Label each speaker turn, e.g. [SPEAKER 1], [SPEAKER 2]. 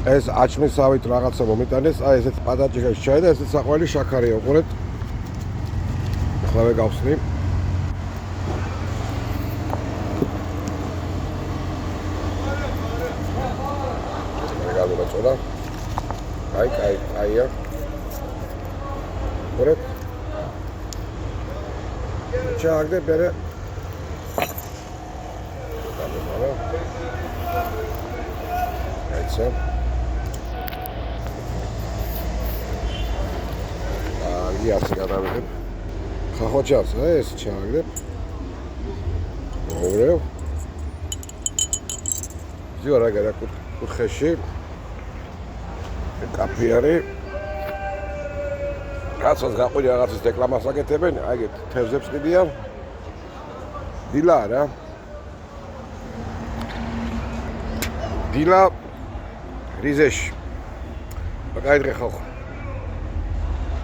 [SPEAKER 1] ეს აჩმისავით რაღაცა მომიტანეს, აი ესეთ პატაჭიხაში ჩაი და ესეთ საყველი შაქარია, უყურეთ. ახლავე გავხსნი. გამომაწოდა. აია. უყურეთ. ჩააგდე ბერე. აიცა. იასი გადავიღებ. ხახვაჭას, ეს ჩააგდებ. მოვრევ. ზიო რა გერა კუთხეში. კაფე არის. კაცოს გაყვილი რაღაცის რეკლამას აკეთებენ, აი ეგეთ თევზებს ყიდიან. დილა რა. დილა რიზეში. მაგაიდრე ხალხო.